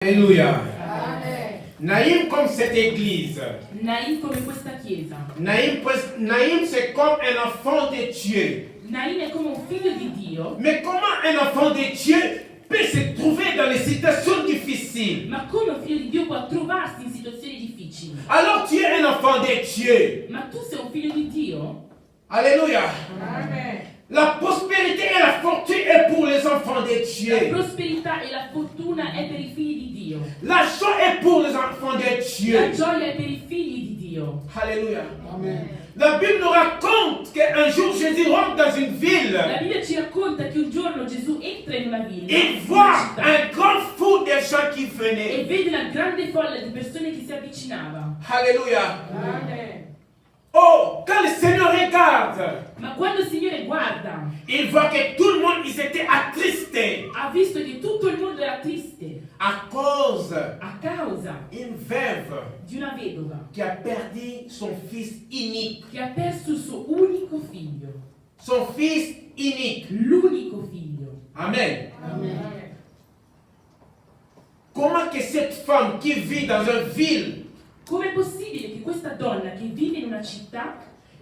Alléluia. Naïm comme cette église. Naïm come questa chiesa. Naïm c'est comme un enfant de Dieu. Naïm è come un figlio di Dio. Mais comment un enfant de Dieu peut se trouver dans les situations difficiles? Ma come un figlio di Dio può trovarsi in situazioni difficili? Alors tu es un enfant de Dieu. Ma tu sei un figlio di Dio? Alléluia. Amen. La prospérité et la fortune est pour les enfants de La Dieu. prosperità e la fortuna è per i figli di Dio. La joie est pour les enfants de La Dieu. gioia è per i figli di Dio. Alléluia. Amen. La Bible nous raconte qu'un jour Jésus rentre dans une ville. La Bibbia ci racconta che un giorno Gesù entra in una villa, Il in voit una città, un grand fou de gens qui e venaient. vede una grande folla di persone che si avvicinava. Alléluia. Amen. Oh, quand le Seigneur regarde, Ma quando il Signore guarda, il voit que tout le monde, ils étaient attristés ha visto che tutto il mondo era triste à cause a causa d'une veuve di una vedova qui a perdu son fils unique. che ha perso il suo unico figlio, Son fils unique. l'unico figlio. Amen. Amen. Comment que cette femme qui vit dans une ville, Com'è possibile che questa donna che vive in una città,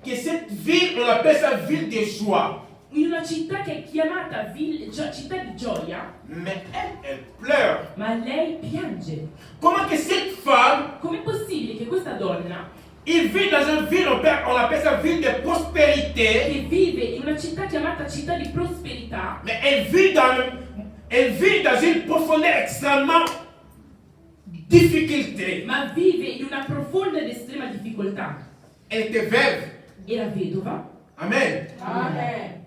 que cette ville, on appelle ça ville de joie, in una città che è chiamata città di gioia, mais elle pleure. ma lei piange? Comment que cette femme, Com'è possibile che questa donna, il vit dans une ville, on appelle ça ville de prospérité, che vive in una città chiamata città di prosperità, mais elle vit dans une profondeur extrêmement difficulté. ma vive in una profonda ed estrema difficoltà? Elle était veuve. Era vedova. Amen. Amen.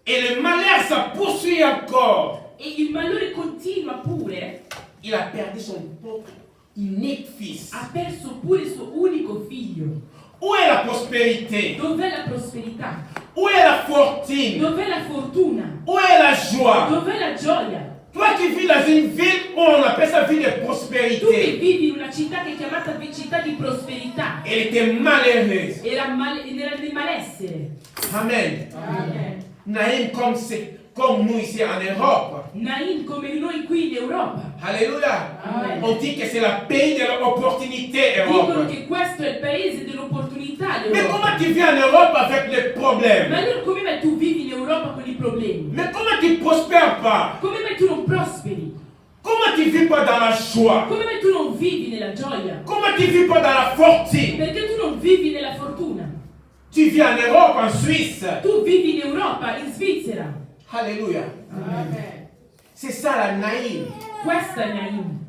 Et le malheur, ça poursuit encore. E il malore continua pure. Il a perdu son propre unique fils. Ha perso pure il suo unico figlio. Où est la prospérité? Dov'è la prosperità? Où est la fortune? Dov'è la fortuna? Où est la joie? Dov'è la gioia? Toi qui vis dans une ville où on appelle ça ville de Tu che prospérité, vivi in una città che è chiamata città di prosperità, elle était malheureuse. era di malessere. Amen. Amen. Naïm comme nous ici en Europe. Nain come noi qui in Europa. Alléluia. Amen. On dit que c'est le pays de l'opportunité, Dicono Europe. che questo è il paese dell'opportunità, Mais l'Europa. comment tu vis en Europe avec les problèmes? Ma allora come mai tu vivi in Europa con i problemi? Mais comment tu prospères pas? Come mai tu non prosperi? Comment tu vis pas dans la joie? Come mai tu non vivi nella gioia? Comment tu vis pas dans la fortune? Perché tu non vivi nella fortuna? Tu vis en Europe, en Suisse. Tu vivi in Europa, in Svizzera. Alléluia. Amen. C'est ça la Naïm. Questa è Nain.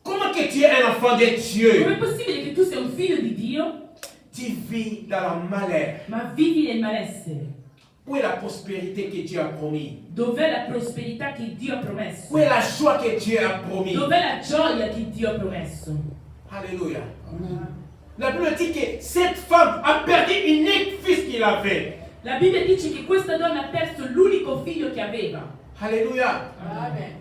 Comment que tu es un enfant de Dieu? Com'è possibile che tu sei un figlio di Dio, Tu vis dans la malheur. ma vivi nel malessere? Où est la prospérité que Dieu a promis? Dov'è la prosperità che Dio ha promesso? Où est la joie que Dieu a promis? Dov'è la gioia che Dio ha promesso? Alléluia. Amen. La Bible dit que cette femme a perdu l'unique fils qu'il avait. La Bibbia dice che questa donna ha perso l'unico figlio che aveva. Alléluia. Amen.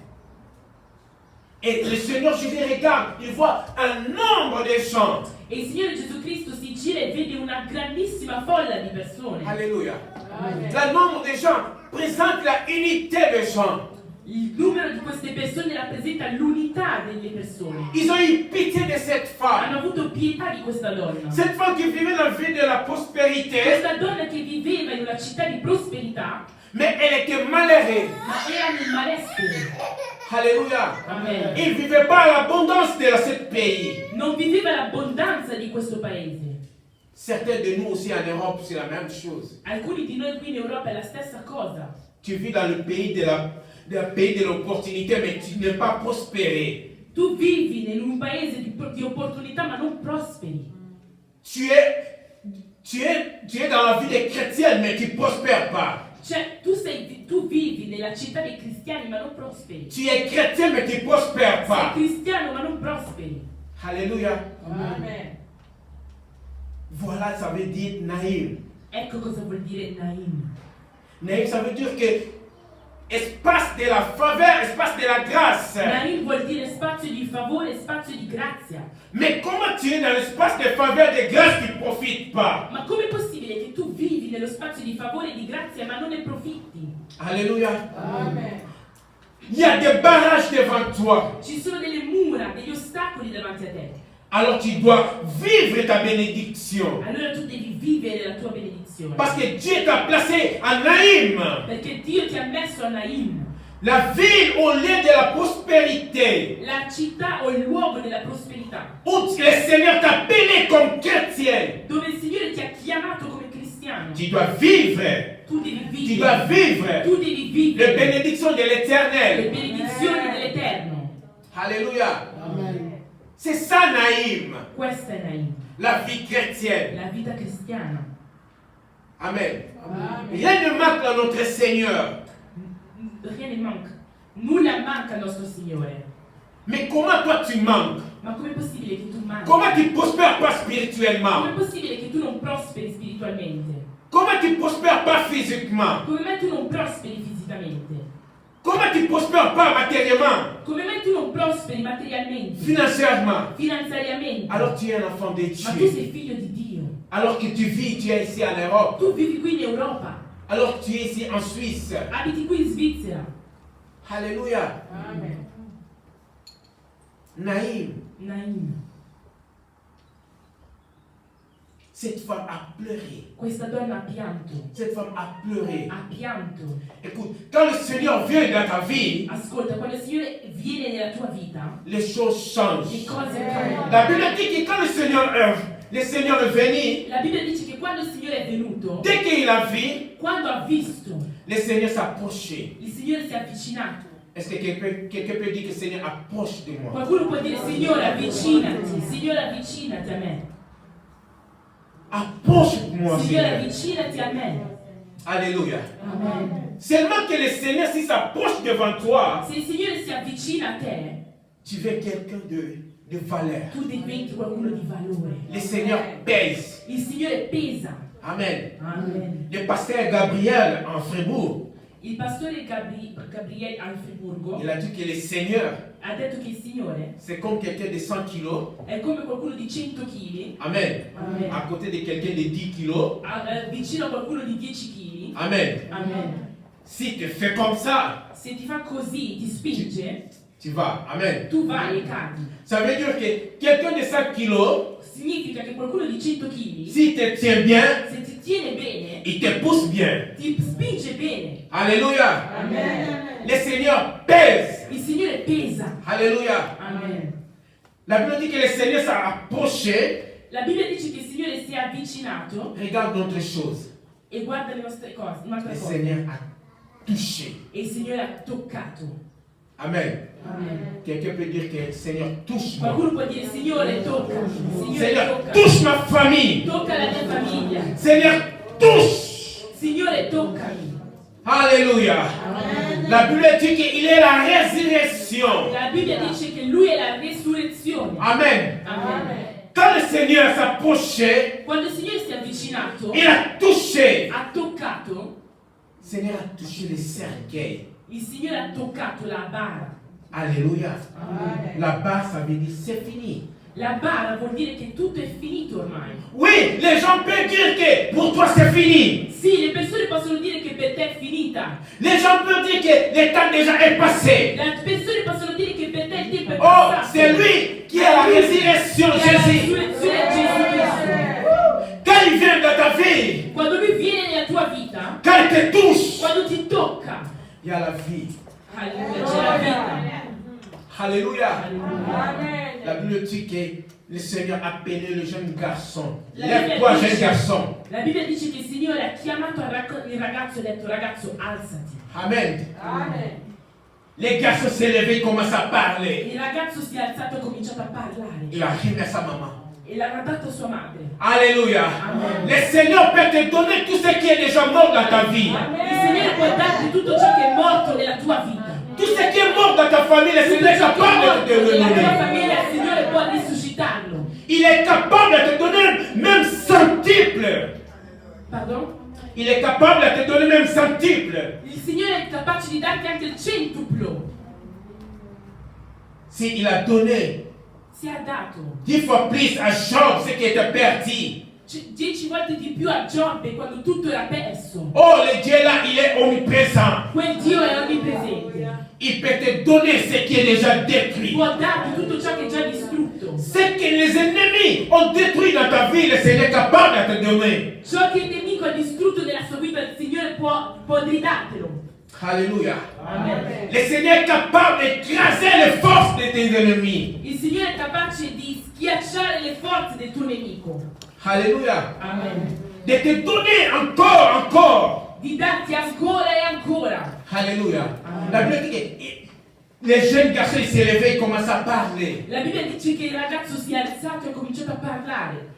Et le Seigneur Jésus regarde, il voit un nombre de gens. E il Signore Gesù Cristo si gira e vede una grandissima folla di persone. Alléluia. Amen. Le nombre de gens présente la unité des gens. Il numero di queste persone rappresenta l'unità delle persone. Ils ont eu pitié de cette femme. Hanno avuto pietà di questa donna. Cette femme qui vivait la vie de la prospérité, Questa donna che viveva in una città di prosperità, mais elle était malheureuse. ma era nel malessere. Alléluia. Amen. Il ne vivait pas l'abondance de ce pays. Non viveva l'abbondanza di questo paese. Certains de nous aussi en Europe, c'est la même chose. Alcuni di noi qui in Europa è la stessa cosa. Tu vis dans le pays de l'opportunité, mais tu n'es pas prospéré. Tu vivi in un paese di opportunità ma non prosperi. Tu es dans la vie des chrétiens, mais tu ne prospères pas. Cioè, tu vivi nella città dei cristiani ma non prosperi. Tu es chrétien, mais tu ne prospères Sei pas. cristiano ma non prosperi. Alléluia. Amen. Voilà, ça veut dire Naïm. Ecco cosa vuol dire Naim. Naïm, ça veut dire que espace de la faveur, espace de la grâce. Naim vuol dire spazio di favore, spazio di grazia. Mais comment tu es dans l'espace de faveur, de grâce, tu ne profites pas? Ma com'è possibile che tu vivi nello spazio di favore e di grazia ma non ne profitti? Alléluia. Amen. il y a des barrages devant toi. Ci sono delle mura, degli ostacoli davanti a te. Alors tu dois vivre ta bénédiction. Allora tu devi vivere la tua benedizione. Parce que Dieu t'a placé à Naïm, Perché Dio ti ha messo a Naim, la ville au lieu de la prospérité, la città o il luogo della prosperità, où le Seigneur t'a appelé comme chrétien. dove il Signore ti ha chiamato come cristiano. Tu dois vivre. Tu devi Tu dois vivere. vivre Tu devi les vivere bénédictions de le l'Éternel. benedizioni dell'Eterno. Alléluia. C'est ça Naïm, Questa è Naim, la vie chrétienne. la vita cristiana. Amen. Rien ne manque à notre Seigneur. Rien ne manca. Nulla manca al nostro Signore. Mais comment toi tu manques? Ma com'è possibile che tu manchi? Comment tu prospères pas spirituellement? Com'è possibile che tu non prosperi spiritualmente? Comment tu prospères pas physiquement? Come mai tu non prosperi fisicamente? Comment tu prospères pas matériellement? Come mai tu non prosperi materialmente? Financièrement? Finanziariamente? Alors tu es un enfant de Ma tu Dieu. sei figlio di Dio. Alors que tu vis, tu es ici en Europe. Tu vivi qui in Europa. Alors que tu es ici en Suisse. Abiti qui in Svizzera. Alléluia. Amen. Naïm, Naim. cette femme a pleuré. Questa donna ha pianto. Cette femme a pleuré. Ha pianto. Écoute, quand le Seigneur vient dans ta vie, Ascolta, quando il Signore viene nella tua vita, les choses changent. le cose cambiano. La Bible dit que quand le Seigneur est venu, La Bibbia dice che quando il Signore è venuto, dès qu'il a vu, quando ha visto, le Seigneur s'approchait. il Signore si è avvicinato. Est-ce que quelqu'un peut dire que Seigneur approche de moi? Qualcuno può dire, Signore avvicinati, Signore avvicinati a me. Approche-moi, Signore Seigneur. avvicinati a me. Alléluia. Amen. Seulement que le Seigneur, s'il s'approche devant toi, Se il Signore si avvicina a te, tu veux quelqu'un de valeur. tu diventi qualcuno di valore. Le Seigneur pèse. Il Signore pesa. Amen. Amen. Le pasteur Gabriel en Fribourg, Il pastore Gabriele a Friburgo il a dit que le Seigneur, ha detto che il Signore c'est comme quelqu'un de 100 kilos. è come qualcuno di 100 kg Amen. Amen. À côté de quelqu'un de 10 kilos. vicino a qualcuno di 10 kg. Amen. Amen. Si tu fais comme ça, Se ti fa così, ti spinge, tu vas. Amen. tu vai e cadi. Ça veut dire que quelqu'un de 100 kilos, Significa che qualcuno di 100 kg, s'il te tient bien, se ti tiene bene, il te pousse bien. ti spinge bene. Alléluia. Amen. Le Seigneur pèse. Il Signore pesa. Alléluia. Amen. La Bible dit que le Seigneur s'est approché. La Bibbia dice che il Signore si è avvicinato Regarde d'autres choses. e guarda le nostre cose, un'altra Le cosa. Seigneur a touché. E il Signore ha toccato. Amen. Amen. Quelqu'un peut dire que le Seigneur touche moi. Qualcuno può dire, Signore tocca, Signore Seigneur tocca, touche ma famille. tocca la mia famiglia, Seigneur touche. Signore toccami. Alléluia. La Bible dit qu'il est la résurrection. La Bibbia dice che Lui è la resurrezione. Amen. Amen. Quand le Seigneur s'approchait, Quando il Signore si è avvicinato, il a touché. ha toccato, Le Seigneur a touché le cercueil. il Signore ha toccato la bara. Alléluia. Amen. La barre, ça veut dire c'est fini. La bara vuol dire che tutto è finito ormai. Oui, les gens peuvent dire que pour toi c'est fini. Sì, le persone possono dire che per te è finita. Les gens peuvent dire que le temps déjà est passé. Le persone possono dire che per te il tempo è Oh, passato. c'est lui qui est la résurrection, Che è la Jésus. risurrezione di Gesù Cristo. Quand il vient dans ta vie, Quando Lui viene nella tua vita, quand il te touche, quando ti tocca, il y a la vie. alleluia, c'è la vita. Alléluia. Alleluia. La Bible dit que le Seigneur a appelé le jeune garçon. La Bible Lève-toi, dice- jeune garçon. La Bibbia dice che il Signore ha chiamato il ragazzo e ha detto, ragazzo, alzati. Amen. Les garçons s'est levé et commencent à parler. Il ragazzo si è alzato e ha cominciato a parlare. Il a remis à sa maman. E l'ha dato a sua madre. Alléluia. Amen. Le Seigneur peut te donner tout ce qui est déjà mort dans ta vie. Il Signore può darti tutto ciò che è morto nella tua vita. Tout ce qui est mort dans ta famille, le Tutto Seigneur est ciò che è capable morto de te le nella tua donner. famiglia, il Signore può risuscitarlo. Il est capable de te donner même centuple. Pardon? Il est capable de te donner même centuple. Il Signore è capace di darti anche il centuplo. S'il a donné Si è dato 10 fois plus à Job ce qui était perdu. 10 volte di più a Giobbe quando tutto era perso. Oh, le Dieu là, il est omniprésent. Quel Dio è onnipresente. il peut te donner ce qui est déjà détruit. può darti tutto ciò che è già distrutto. Ce que les ennemis ont détruit dans ta vie, le Seigneur est capable de te donner. Ciò che il nemico ha distrutto nella sua vita, il Signore può ridartelo. Alléluia. Amen. Le Seigneur est capable d'écraser les forces de tes ennemis. Il Signore è capace di schiacciare le forze del tuo nemico. Alléluia. Amen. De te donner encore. Di darti ancora e ancora. Alléluia. La Bible dit que les jeunes garçons ils s'est levé et commencent à parler. La Bibbia dice che il ragazzo si è alzato e ha cominciato a parlare.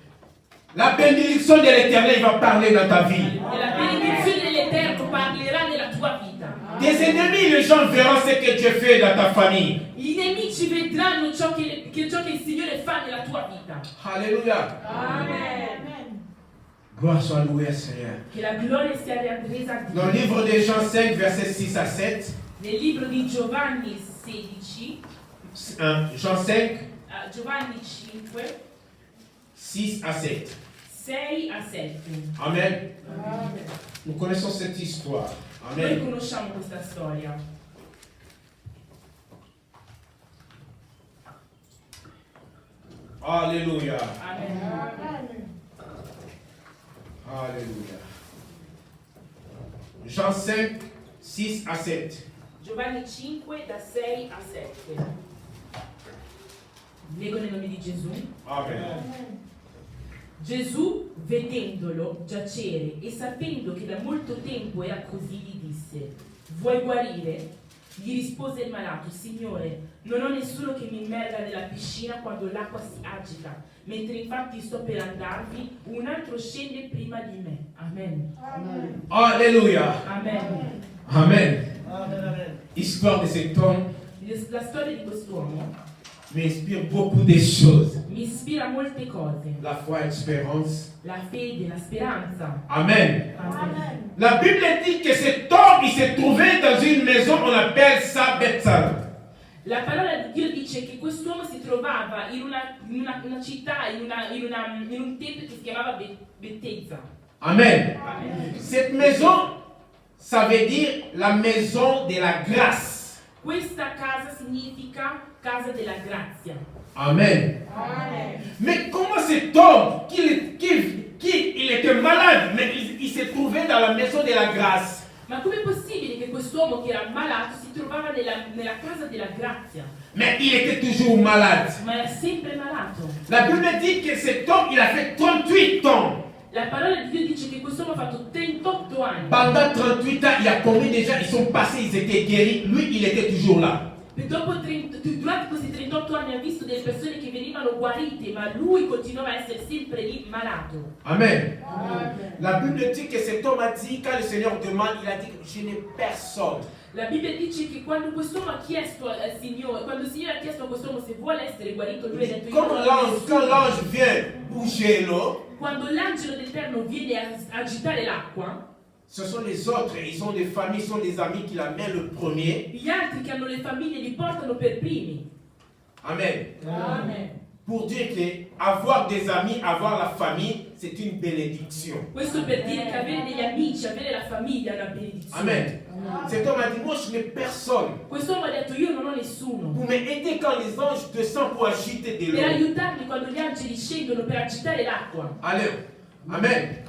La bénédiction de l'Éternel va parler dans ta vie. E la benedizione dell'Eterno parlerà nella tua vita. Tes ennemis, les gens verront ce que Dieu fait dans ta famille. I nemici vedranno ciò che il Signore fa nella tua vita. Alléluia. Amen. Gloire soit louée au Seigneur. Che la gloria sia resa a Dio. Dans le livre de Jean 5, versets 6 à 7. Nel libro di Giovanni 16, Jean 5, Giovanni 5, 6 à 7. 6 a 7. Amen. Amen. Nous connaissons cette histoire. Noi Amen. conosciamo questa storia. Alléluia. Amen. Alléluia. Jean 5, 6 à 7. Giovanni 5 da 6 a 7. Leggo nel nome di Gesù. Amen. Gesù, vedendolo giacere e sapendo che da molto tempo era così, gli disse: vuoi guarire? Gli rispose il malato: Signore, non ho nessuno che mi immerga nella piscina quando l'acqua si agita. Mentre infatti sto per andarvi, un altro scende prima di me. Amen. Alléluia. Amen. Amen. Amen. L'histoire de cet homme La storia di quest'uomo m'inspire beaucoup de choses. mi ispira molte cose. La foi, l'espérance. La fede, la speranza. Amen. Amen. La Bible dit que cet homme, il s'est trouvé dans une maison, on appelle ça Bethsaida. La parola di Dio dice che quest'uomo si trovava in una città, in un tempio che si chiamava Bethesda. Amen. Amen. Cette maison, ça veut dire la maison de la grâce. Questa casa significa casa della grazia. Amen. Amen. Mais comment cet homme, il était malade, mais il s'est trouvé dans la maison de la grâce? Ma com'è possibile che quest'uomo che era malato si trovava nella casa della grazia? Mais il était toujours malade. Ma era sempre malato. La Bible dit que cet homme, il a fait 38 ans. La parola di Dio dice che quest'uomo ha fatto 38 anni. Pendant 38 ans, il y a combien de gens, ils sont passés, ils étaient guéris. Lui, il était toujours là. E durante questi 38 anni ha visto delle persone che venivano guarite, ma lui continuava a essere sempre lì malato. Amen. Amen. La Bible dit que cet homme a dit, quand le Seigneur demande, il a dit, je n'ai personne. La Bibbia dice che quando quest'uomo ha chiesto al Signore, quando il Signore ha chiesto a quest'uomo se vuole essere guarito, lui ha detto: io non ho nessuno. Quand l'ange vient bouger l'eau, Quando l'angelo dell'Eterno viene a agitare l'acqua, ce sont les autres, ils ont des familles, ils sont des amis qui l'amènent le premier. gli altri che hanno le famiglie li portano per primi. Amen. Amen. Pour dire que avoir des amis, avoir la famille, c'est une bénédiction. Questo per dire che avere degli amici, avere la famiglia è una benedizione. Amen. Cet homme a dit, moi je n'ai personne Quest'uomo ha detto: io non ho nessuno. pour m'aider quand les anges descendent pour agiter de Per l'eau. aiutarmi quando gli angeli scendono per agitare l'acqua. Allez. Amen.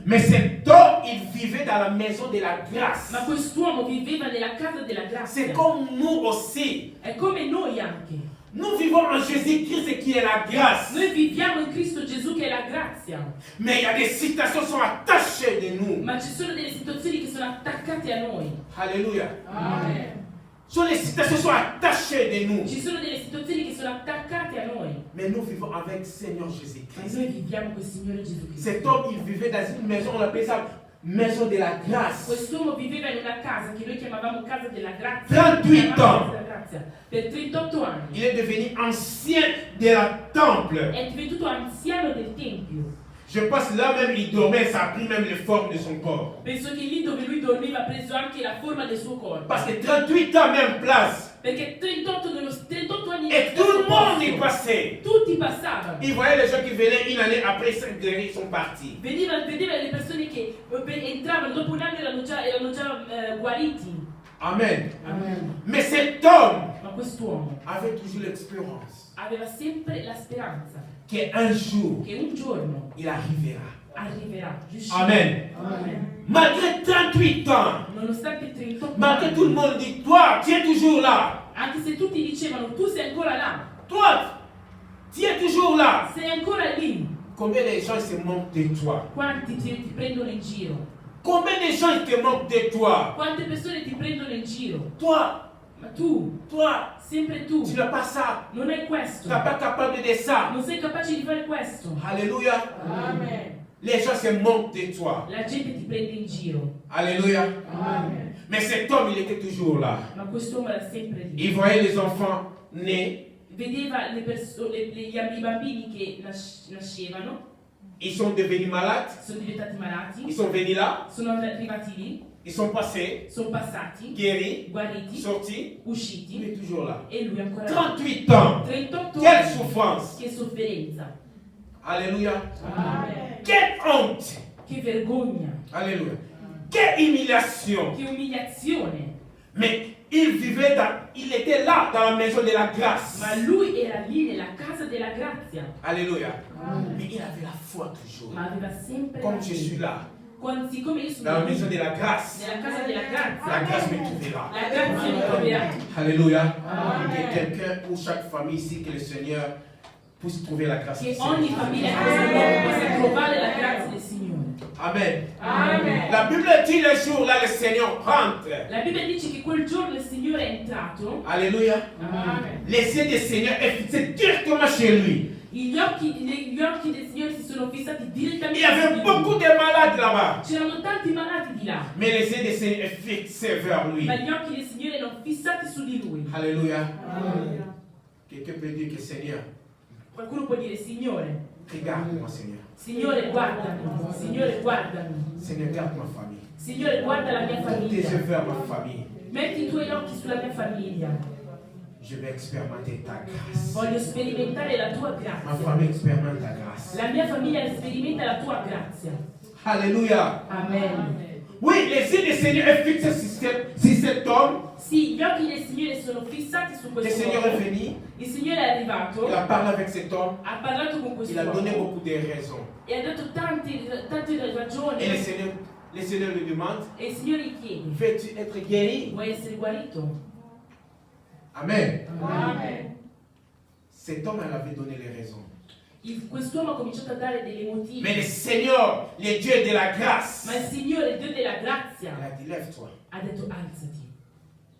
Mais cet homme, il vivait dans la maison de la grâce. Ma quest'uomo viveva nella casa della grazia. C'est comme nous aussi. È come noi anche. Nous vivons en Jésus-Christ qui est la grâce. Noi viviamo in Cristo Gesù che è la grazia. Mais il y a des situations qui sont attachées de nous. Ma ci sono delle situazioni che sono attaccate a noi. Alléluia. Amen. Sur les situations qui sont attachées de nous. Ci sono delle situazioni che sono attaccate a noi. Mais nous vivons avec le Seigneur Ma Jésus-Christ. noi viviamo con il Signore Gesù Cristo. Cet homme, il vivait dans une maison, on appelle ça maison de la grâce. Quest'uomo viveva in una casa che noi chiamavamo casa della grazia. 38 Chiamavamo ans. casa della grazia. Per 38 anni. Il est devenu ancien de la temple. È divenuto anziano del Tempio. Je pense là même il dormait, ça a pris même les formes de son corps. Penso che lì dove lui dormiva ha preso anche la forma del suo corpo. Parce que 38 ans même place. Perché 38 anni Et tout le monde y passait. tutti passavano. Il voyait les gens qui venaient une année après, ils sont partis. Vedeva le persone che entravano dopo un anno erano già guariti. Amen. Amen. Mais cet homme Ma quest'uomo avait toujours l'expérience aveva sempre la speranza qu'un jour, che un giorno il arrivera. arriverà, riuscirà. Amen. Amen. Malgré 38 ans, Nonostante il 38 malgré anni, tout le monde dit, toi, tu es toujours là. anche se tutti dicevano tu sei ancora là, Toi, tu es toujours là. sei ancora lì, Combien de gens se moquent de toi? quanti ti prendono in giro? Combien de gens ils te moquent de toi? Quante persone ti prendono in giro? Toi, Ma tu, sempre tu, tu n'as pas ça. non hai Tu questo, n'es pas capable de ça. non sei capace di fare questo. Alléluia. Amen. Les gens se moquent de toi. La gente ti prende in giro. Alléluia. Amen. Mais cet homme, il était toujours là. Ma quest'uomo era sempre lì. Il voyait les enfants nés. Vedeva i bambini che nascevano, Ils sont devenus malades. sono diventati Ils malati, sont venus là. sono arrivati lì, Ils sont passés, sono passati, guéris, guariti, sortis. Il usciti est toujours là. e lui ancora lì. 38 ans. 38 Quelle anni. souffrance. Che sofferenza. Alléluia. Amen. Quelle honte. Che vergogna. Alléluia. Quelle humiliation. Che umiliazione. Mais il était là dans la maison de la grâce. Ma lui era lì nella casa della grazia. Alléluia. Mais il avait la foi toujours. Ma aveva sempre Comme la je fede. suis là, Siccome io sono dans la lì, maison de la grâce, nella casa della grazia, la grâce me trouvera. la grazia mi troverà. Alléluia. Amen. Que quelqu'un ou chaque famille ici, que le Seigneur puisse trouver la grâce du Che Seigneur. ogni famiglia a casa mia possa trovare la grazia del Signore. Amen. Amen. La Bible dit le jour là, le Seigneur rentre. La Bibbia dice che quel giorno il Signore è entrato. Alléluia. Amen. Les yeux du Seigneur est fixé directement chez lui. Gli occhi del Signore si sono fissati Il direttamente y avait su di beaucoup lui. de malades là-bas. C'erano tanti malati di là, Mais les yeux du Seigneur est fixé vers lui. ma gli occhi del Signore erano fissati su di lui. Alléluia. Quelqu'un peut dire que Seigneur, Qualcuno può dire: Signore, regarde-moi Seigneur. Signore guardami, Signore guardami, Seigneur, regarde ma famille. Signore guarda la mia Porte tes yeux famiglia, vers ma famille. metti i tuoi occhi sulla mia famiglia, Je vais expérimenter ta grâce. voglio sperimentare la tua Ma grazia, famille expérimente ta grâce. la mia famiglia sperimenta la tua grazia. Alléluia. Amen. Oui, les yeux du Seigneur est fixé sur cet homme. Sì, gli occhi del Signore sono fissati su Le questo Seigneur est uomo. venu. Il Signore è arrivato, Il a parlé avec cet homme. ha parlato con questo Il a donné uomo beaucoup de raisons. e ha dato tante ragioni. Et le Seigneur lui demande, E il Signore gli chiede: veux-tu être guéri? vuoi essere guarito? Amen. Amen. Cet homme, elle avait donné les raisons. Quest'uomo ha cominciato a dare dei motivi, Mais le Seigneur, le Dieu de la grâce, ma il Signore, il Dio della grazia, elle a dit, lève-toi. ha detto: alzati.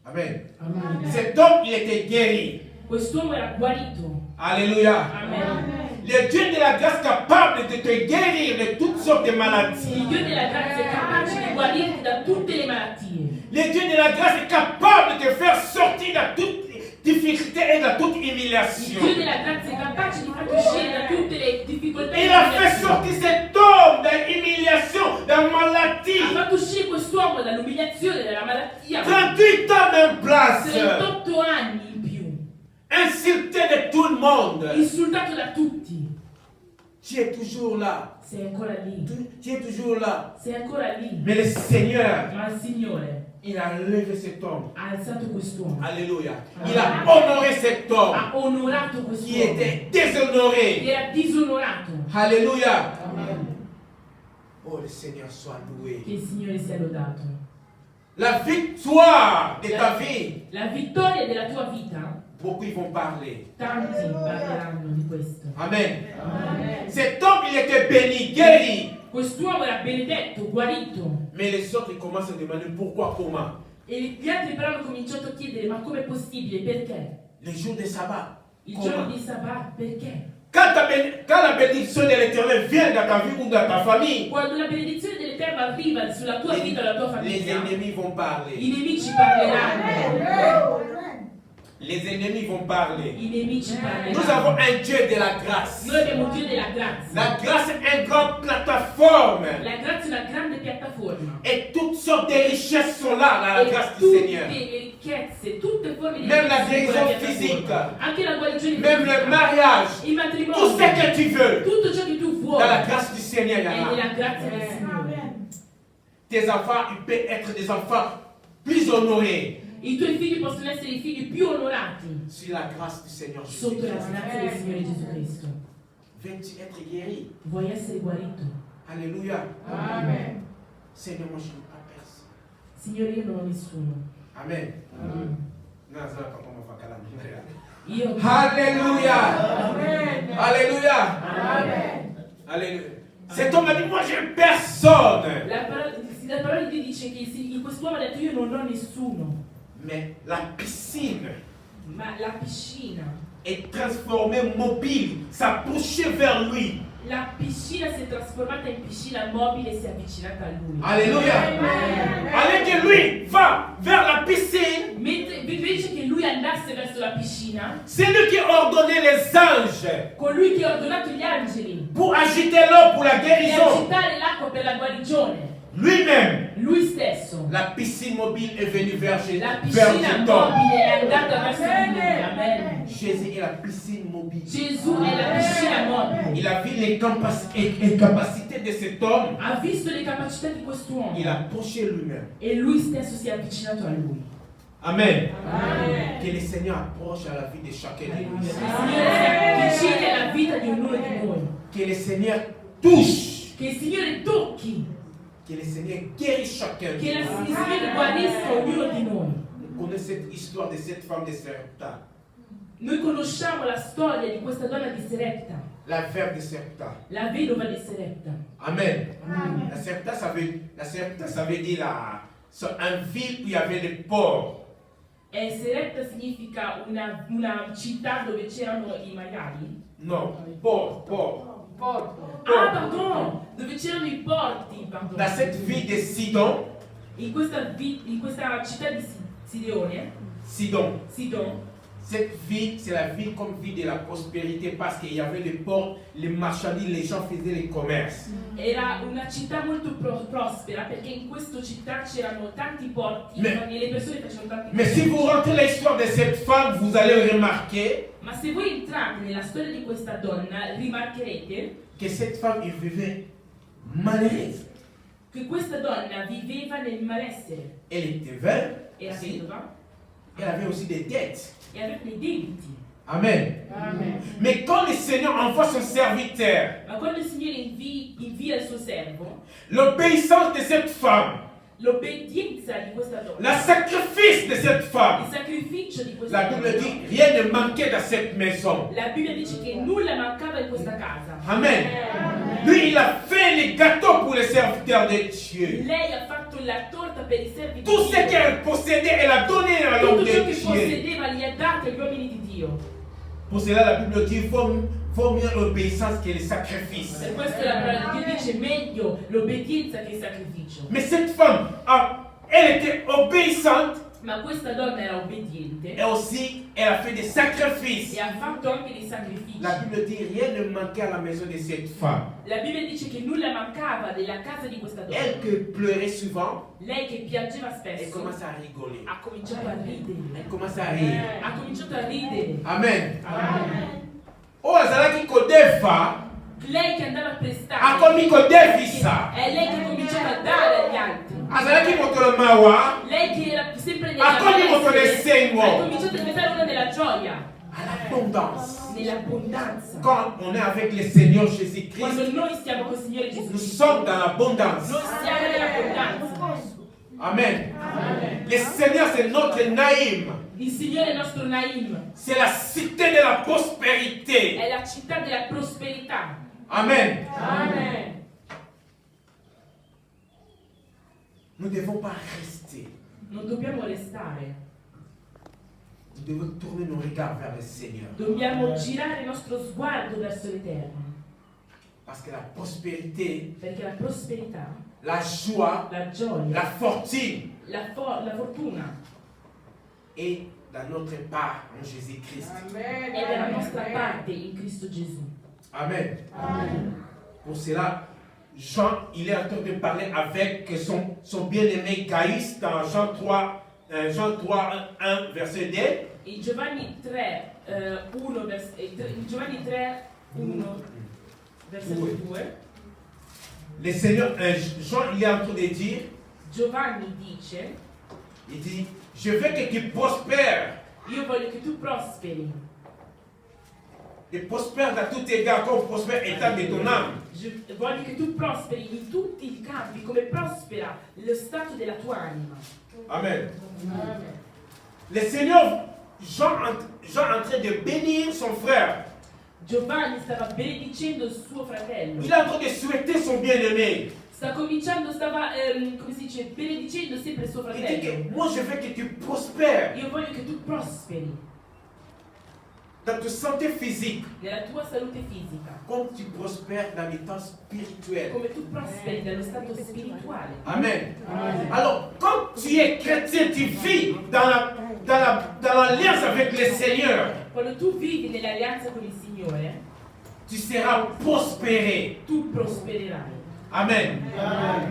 Amen. Amen. Cet homme, il était guéri. Quest'uomo era guarito. Alléluia. Amen. Le Dieu de la grâce capable de te guérir de toutes sortes de maladies. Il Dio della grazia è capace di guarirti da tutte le malattie. Le Dieu de la grâce est capable de te faire sortir de toute difficulté et de toute Il humiliation. Dio della grazia è capace di farti uscire da tutte le difficoltà e Il a fait umiliazioni. sortir cet homme d'humiliation, de maladie. Ha fatto uscire quest'uomo dall'umiliazione, dalla malattia. 38 ans en place. 38 anni in più. Insulté de tout le monde. Insultato da tutti. Tu es toujours là. Sei ancora lì. Tu es toujours là. Sei ancora lì. Mais le Seigneur, Ma il Signore il a levé cet homme. ha alzato quest'uomo. Alléluia. Il a honoré cet homme Ha onorato qui quest'uomo. était déshonoré. Era disonorato. Alléluia. Amen. Oh, le Seigneur soit loué. Che il Signore sia lodato. La victoire de ta vie, La vittoria della tua vita, beaucoup ils vont parler. tanti parleranno di questo. Amen. Amen. Cet homme, il était béni, guéri. Quest'uomo era benedetto, guarito. Mais les autres, ils commencent à demander pourquoi, comment. E gli altri però hanno cominciato a chiedere: ma com'è possibile? Perché? Les jours de sabbat. Il Comment? giorno di Sabbat, perché? Quand la bénédiction de l'Éternel vient dans ta vie ou dans ta famille, Quando la benedizione dell'Eterno arriva sulla tua vita e la tua les famiglia, ennemis vont parler. i nemici parleranno. Les ennemis vont parler. I nemici Nous avons parleranno. un Dieu de la grâce. Noi abbiamo un Dio della grazia. La grâce est une grande plateforme. La grazia è una grande piattaforma. Et toutes sortes de richesses sont là dans la E grâce du tutte Seigneur. le ricchezze, tutte forme di Même la ricchezze guérison in quella physique. piattaforma. Anche la guarigione Même fisica, le mariage. il matrimonio, Tout ce que tu veux. tutto ciò che tu vuoi Dans la grâce du Seigneur, il y è en a. nella grazia del Signore. Tes enfants, ils peuvent être des enfants plus honorés. I tuoi figli possono essere i figli più onorati Sur la grâce du Seigneur sotto la Jésus-Christ. grazia del Signore Gesù Cristo. Veux-tu être guéri? Vuoi essere guarito? Alléluia. Amen. Seigneur, moi je n'ai pas personne. Signore, io non ho nessuno. Amen. Amen. Non, ça va pas comment on va caler. Io Alléluia. Amen. Alléluia. Amen. Alléluia. Cet homme a dit, moi j'ai personne. la parola di Dio dice che quest'uomo ha detto io non ho nessuno, Mais la piscine ma la piscina est transformée mobile, s'approchait vers lui. La piscina si è trasformata in piscina mobile e si è avvicinata a lui. Alléluia. Allez que lui va vers la piscine. Mentre invece che lui andasse verso la piscina, C'est lui qui a ordonné les anges colui che ha ordinato gli angeli pour agiter l'eau pour la di guérison. agitare l'acqua per la guarigione, Lui-même, lui stesso, la piscine mobile est venue vers la vers piscina cet homme. mobile è andata verso di lui. Amen. Jésus est la piscine mobile. Gesù è la piscina mobile. Il a vu les capacités de cet homme. Ha visto le capacità di quest'uomo Il a approché lui-même. e lui stesso si è avvicinato a lui. Amen. Amen. Que le Seigneur approche à la vie de chacun de nous. Il Signore si avvicina alla vita di ognuno di noi. Que le Seigneur touche. Che il Signore tocchi, Que le Seigneur guérisse chacun che de il nous. Signore guarisca ognuno di noi. Nous connaissons cette histoire de cette femme de Sarepta. Noi conosciamo la storia di questa donna di Serepta, La veuve de Sarepta. la vedova di Serepta. Amen. La Sarepta, ça veut dire une ville où il y avait des porcs. E Serepta significa una città dove c'erano i maiali. Non, porcs. Porto. Ah, pardon! Dove c'erano i porti, pardon. Dans cette ville de Sidon, In questa città di Sidon, Sidon, cette ville, c'est la ville comme ville de la prospérité parce qu'il y avait les ports, les marchandises, les gens faisaient les commerces. era una città molto prospera perché in questa città c'erano tanti porti Mais- e le persone facevano tanti Mais si vous rentrez l'histoire de cette femme, vous allez remarquer Ma se voi entrate nella storia di questa donna, rimarcherete que cette femme, il vivait malheureuse. che questa donna viveva nel malessere. Elle était veuve, Era aussi. vedova Elle avait aussi des dettes. e aveva dei debiti. Amen. Amen. Mais quand le Seigneur envoie son serviteur, Ma quando il Signore invia il suo servo, l'obéissance de cette femme, l'obbedienza di questa donna, le sacrifice de cette femme, il sacrificio di questa la Bible donna, dit rien ne manquait dans cette maison. la Bibbia dice che nulla mancava in questa casa. Amen. Lui, il a fait les gâteaux pour les serviteurs de Dieu. Lei ha fatto la torta per i servi di Tout ce Dio. qu'elle possédait, elle a donné à l'homme Tutto ciò de che Dieu. possedeva li ha dati agli uomini di Dio. Pour cela, la Bible dit vaut mieux l'obéissance que le sacrifice. Per questo la parola di Dio dice meglio l'obbedienza che il sacrificio. Mais cette femme, elle était obéissante Ma questa donna era obbediente et aussi elle a fait des sacrifices. e ha fatto anche dei sacrifici. La Bible dit rien ne manquait à la maison de cette femme. La Bibbia dice che nulla mancava della casa di questa donna. Elle qui pleurait souvent, Lei che piangeva elle spesso commence à rigoler. ha cominciato a ridere. Elle commence à rire. Ha cominciato a ridere. Amen. Amen. Oh, azalaki kodefa, Lei che andava a prestare. akomi kodefisa. È lei che ha cominciato a dare agli altri. Azalaki motolo mawa, Lei che era sempre nella akomi motolo benessere, sengo. ha cominciato a diventare una della gioia, À l'abondance. nell'abbondanza. Quand on est avec le Seigneur Jésus-Christ, Quando noi stiamo con il Signore Gesù nous Cristo, sommes dans l'abondance. noi siamo nell'abbondanza. Amen. Le Seigneur, c'est notre Naïm. Il Signore è il nostro Naim, C'est la cité de la prospérité. è la città della prosperità. Amen. Amen. Nous ne devons pas rester. Non dobbiamo restare, Nous devons tourner nos regards vers le Seigneur. dobbiamo girare il nostro sguardo verso l'Eterno, Parce que la prospérité, perché la prosperità, la joie, la gioia, la fortune la fortuna est dans notre part en Jésus-Christ. Amen. è della nostra parte in Cristo Gesù. Amen. Amen. Pour cela, Jean, il est en train de parler avec son bien-aimé Gaïs dans Jean 3, 1, verset 2. In Giovanni 3, 1, in Giovanni 3, 1, versetto 2, Le Seigneur, Jean, il est en train de dire, Giovanni dice, Il dit, je veux que tu prospères. Io voglio che tu prosperi. Et prospère dans tout égard, comme prospère état de ton âme. Voglio che tu prosperi in tutti i campi, come prospera lo stato della tua anima. Amen. Le Seigneur, Jean en train de bénir son frère. Giovanni stava benedicendo il suo fratello. Il est en train de souhaiter son bien-aimé. Stava, come si dice, benedicendo sempre il suo Il dit fratello. que moi je veux que tu prospères Io voglio che tu prosperi dans ta santé physique, nella tua salute fisica, comme tu prospères dans l'état spirituel. come tu prosperi dallo stato spirituale. Amen. Alors, quand tu es chrétien, tu vis dans l'alliance avec le Seigneur, Quando tu vivi nell'alleanza con il Signore, tu seras prospéré. tu prospererai, Amen.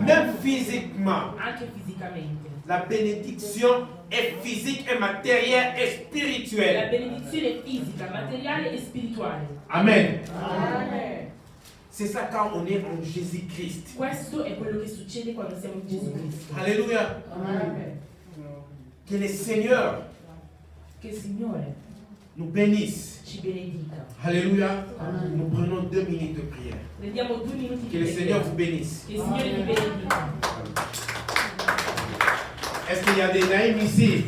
Même physiquement, anche fisicamente. la bénédiction est physique et matérielle et La spirituelle. benedizione fisica, materiale e spirituale. Amen. Amen. C'est ça quand on est en Jésus-Christ. Questo è quello che succede quando siamo in Gesù Cristo. Alléluia. Amen. Que le Seigneur Che il Signore nous bénisse. ci benedica. Alléluia. Nous prenons 2 minutes de prière. Prendiamo 2 minuti Que di le Seigneur preghiera. vous bénisse. Che il Signore vi benedica. Est-ce qu'il y a des naïms ici?